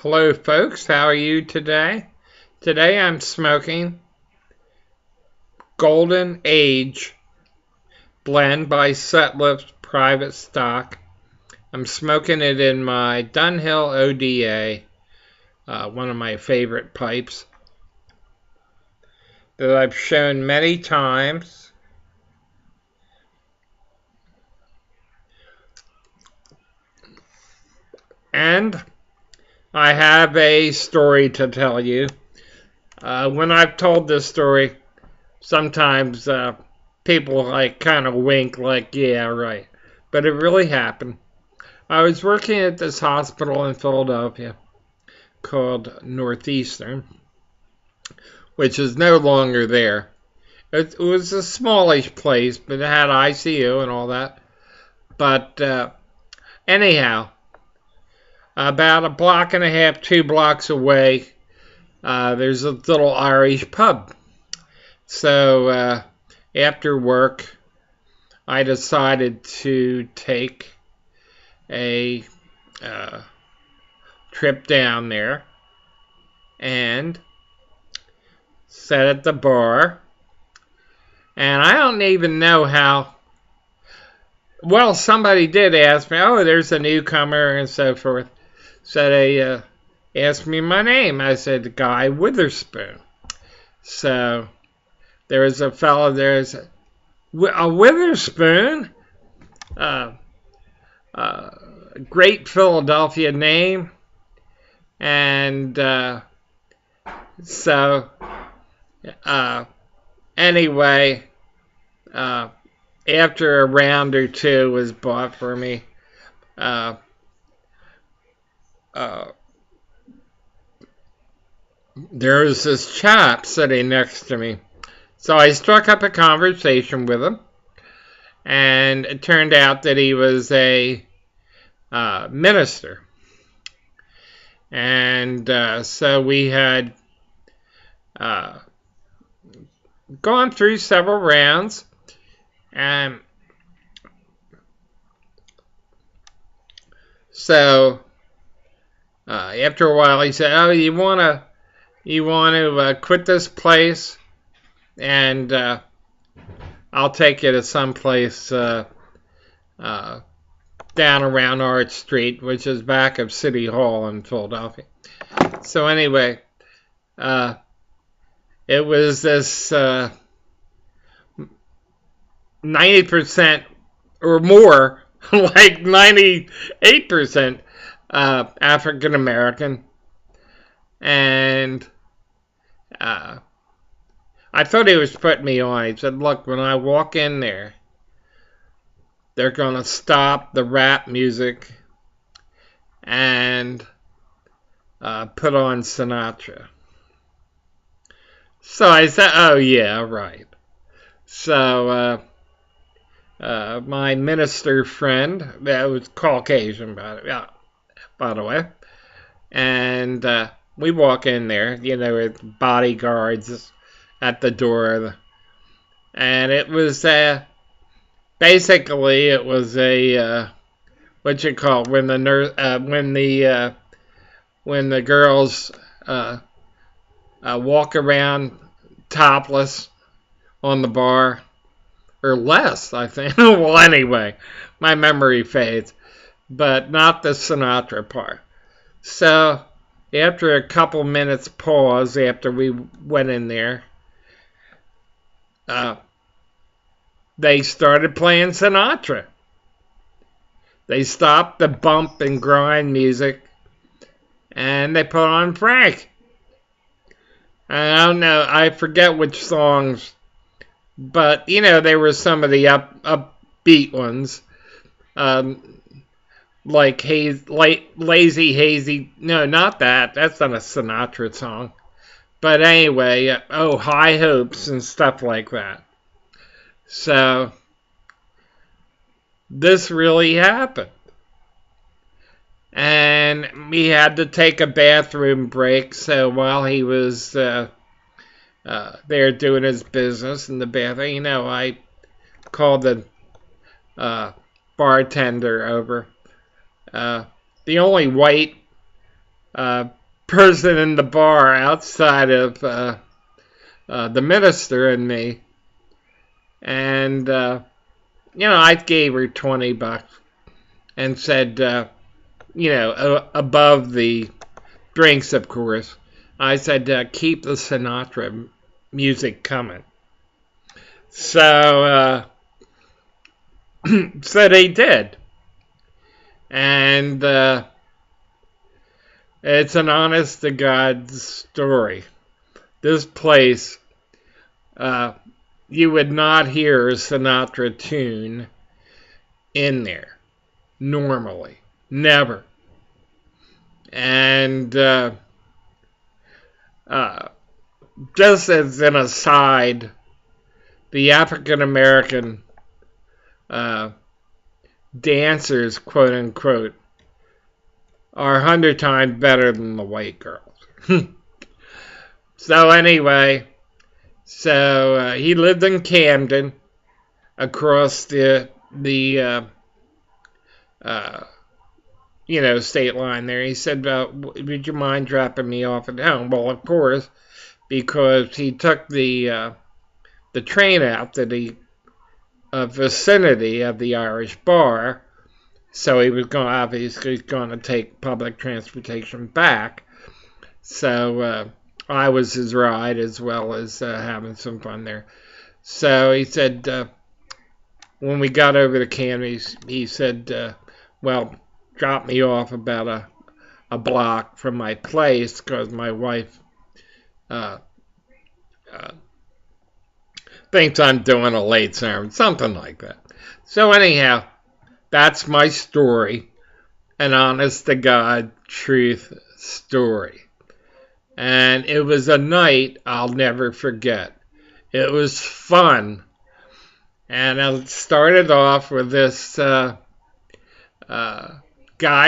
Hello, folks. How are you today? Today I'm smoking Golden Age blend by Sutliff Private Stock. I'm smoking it in my Dunhill ODA, one of my favorite pipes that I've shown many times. And I have a story to tell you. When I've told this story, sometimes people kind of wink like, yeah, right. But it really happened. I was working at this hospital in Philadelphia called Northeastern, which is no longer there. It was a smallish place, but it had ICU and all that. But anyhow, about a block and a half, 2 blocks away, there's a little Irish pub. So after work, I decided to take a trip down there and sat at the bar. And I don't even know how. Well, somebody did ask me, oh, there's a newcomer and so forth. So they asked me my name. I said, Guy Witherspoon. So there was a fellow, there's a Witherspoon, great Philadelphia name. And so anyway, after a round or two was bought for me, there was this chap sitting next to me. So I struck up a conversation with him, and it turned out that he was a minister. And so we had gone through several rounds, and so after a while he said, oh, you want to quit this place, and I'll take you to some place down around Arch Street, which is back of City Hall in Philadelphia. So anyway, it was this 90% or more, like 98% African American. And I thought he was putting me on. He said, look, when I walk in there, they're going to stop the rap music and put on Sinatra. So I said, oh, yeah, right. So my minister friend, that was Caucasian, by the way, and we walk in there, with bodyguards at the door. And it was basically, it was a what you call when the when the girls walk around topless on the bar, or less, I think. Well, anyway, my memory fades, but not the Sinatra part. So after a couple minutes pause after we went in there, they started playing Sinatra. They stopped the bump and grind music, and they put on Frank. I don't know, I forget which songs, but they were some of the upbeat ones, like Lazy Hazy. No, not that. That's not a Sinatra song. But anyway, High Hopes and stuff like that. So this really happened. And we had to take a bathroom break. So while he was there doing his business in the bathroom, I called the bartender over. The only white uh, person in the bar outside of the minister and me. And, I gave her $20 and said, above the drinks, of course, I said, keep the Sinatra music coming. So, so they did. And it's an honest to God story. This place, you would not hear a Sinatra tune in there normally. Never. And just as an aside, the African American dancers, quote unquote, are 100 times better than the white girls. So anyway, he lived in Camden, across the state line there. He said, would you mind dropping me off at home? Well, of course, because he took the train out to the vicinity of the Irish Bar, so he was obviously going to take public transportation back. So I was his ride, as well as having some fun there. So he said, when we got over to Camden, he said, well, drop me off about a block from my place, because my wife thinks I'm doing a late sermon, something like that. So anyhow, that's my story, an honest to God truth story. And it was a night I'll never forget. It was fun. And I started off with this guy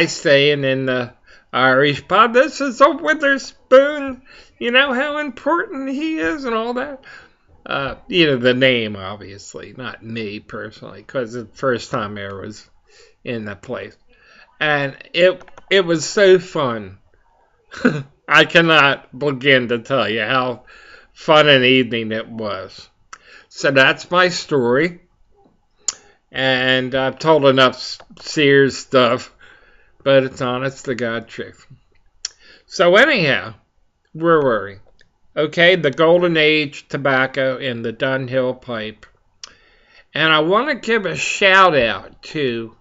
saying in the Irish pub, this is a Witherspoon, you know how important he is and all that. The name, obviously, not me personally, because the first time I was in the place. And it was so fun. I cannot begin to tell you how fun an evening it was. So that's my story. And I've told enough Sears stuff, but it's honest to God truth. So anyhow, where were we? Okay, the Golden Age tobacco in the Dunhill pipe. And I want to give a shout out to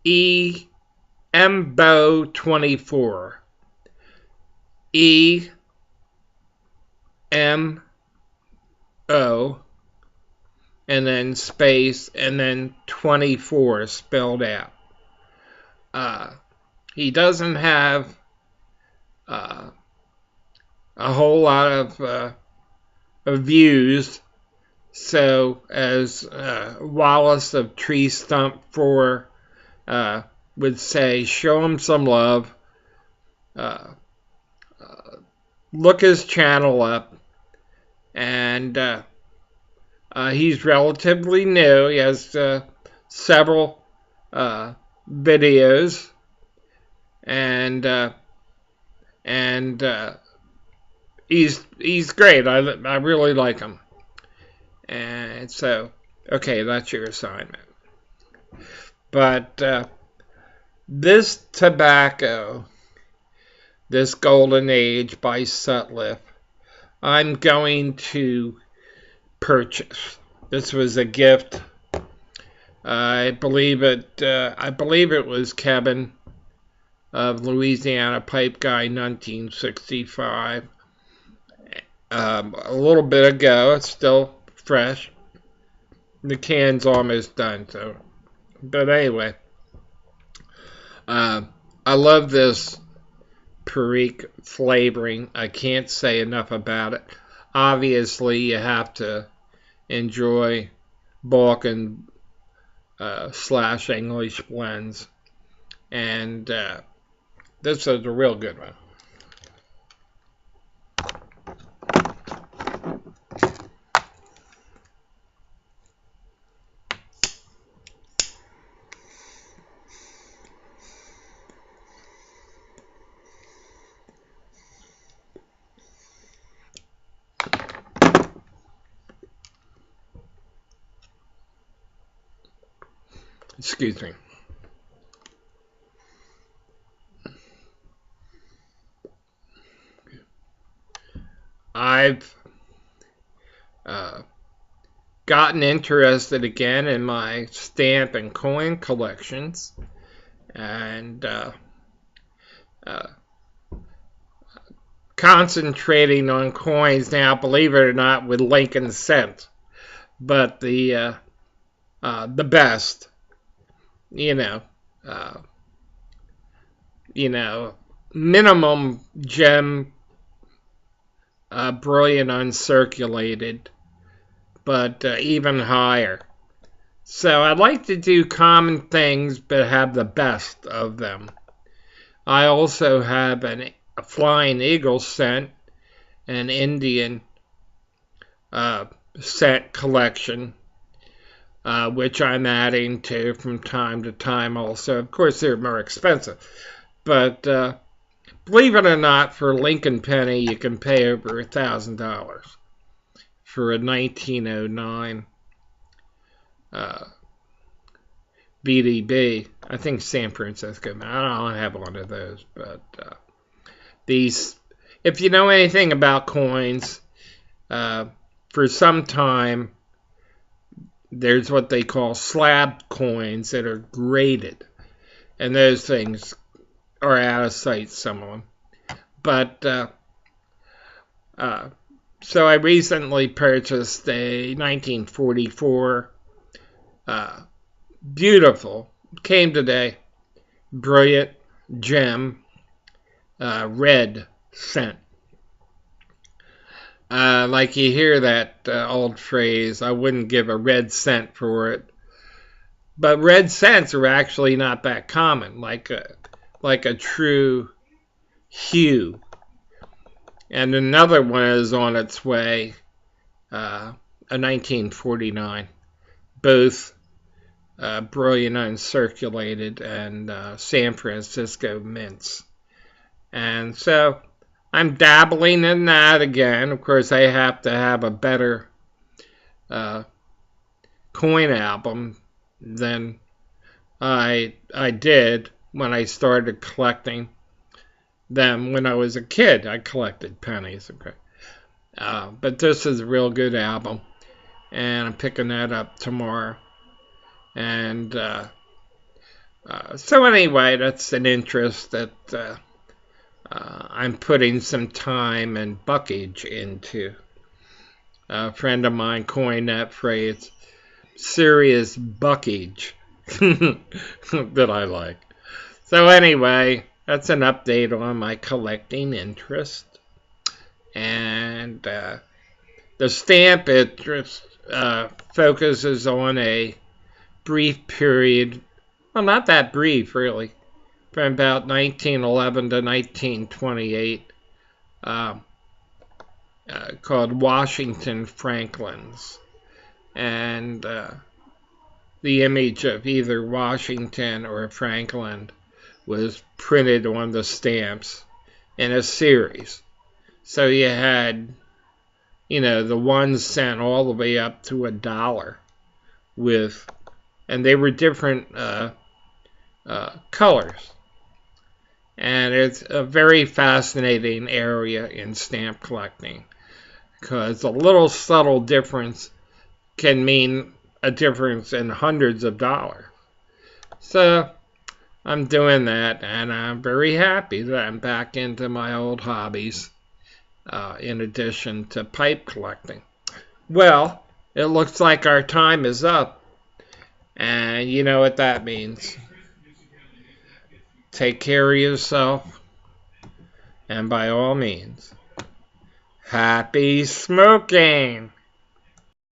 EMBO24. EMO, and then space, and then 24 spelled out. He doesn't have a whole lot of views. So, as Wallace of Tree Stump 4 would say, show him some love. Look his channel up. And he's relatively new. He has several videos. And he's great. I really like him. And so, okay, that's your assignment. But this tobacco, this Golden Age by Sutliff, I'm going to purchase. This was a gift. I believe it was Kevin of Louisiana Pipe Guy, 1965. A little bit ago. It's still fresh. The can's almost done, so. But anyway, I love this Perique flavoring. I can't say enough about it. Obviously, you have to enjoy Balkan / English blends, and this is a real good one. Excuse me. I've gotten interested again in my stamp and coin collections, and concentrating on coins now, believe it or not, with Lincoln cents, but the best, you know, minimum gem, brilliant uncirculated, but even higher. So I'd like to do common things, but have the best of them. I also have a Flying Eagle cent, an Indian cent collection, which I'm adding to from time to time also. Of course, they're more expensive. But believe it or not, for a Lincoln penny, you can pay over $1,000 for a 1909 BDB. I think San Francisco. I don't have one of those, but these, if you know anything about coins, for some time, there's what they call slab coins that are graded, and those things are out of sight, some of them. But so I recently purchased a 1944 beautiful, came today, brilliant gem red cent. Like you hear that old phrase, I wouldn't give a red cent for it. But red cents are actually not that common, like a true hue. And another one is on its way, a 1949, both brilliant uncirculated and San Francisco mints. And so I'm dabbling in that again. Of course, I have to have a better coin album than I did when I started collecting them when I was a kid. I collected pennies. Okay. But this is a real good album, and I'm picking that up tomorrow. And so anyway, that's an interest that I'm putting some time and buckage into. A friend of mine coined that phrase, serious buckage, that I like. So anyway, that's an update on my collecting interest. And the stamp interest focuses on a brief period, well, not that brief really, from about 1911 to 1928, called Washington Franklin's. And the image of either Washington or Franklin was printed on the stamps in a series. So you had, the 1 cent all the way up to $1 with, and they were different colors. And it's a very fascinating area in stamp collecting, because a little subtle difference can mean a difference in hundreds of dollars. So I'm doing that, and I'm very happy that I'm back into my old hobbies, in addition to pipe collecting. Well, it looks like our time is up, and you know what that means. Take care of yourself, and by all means, happy smoking!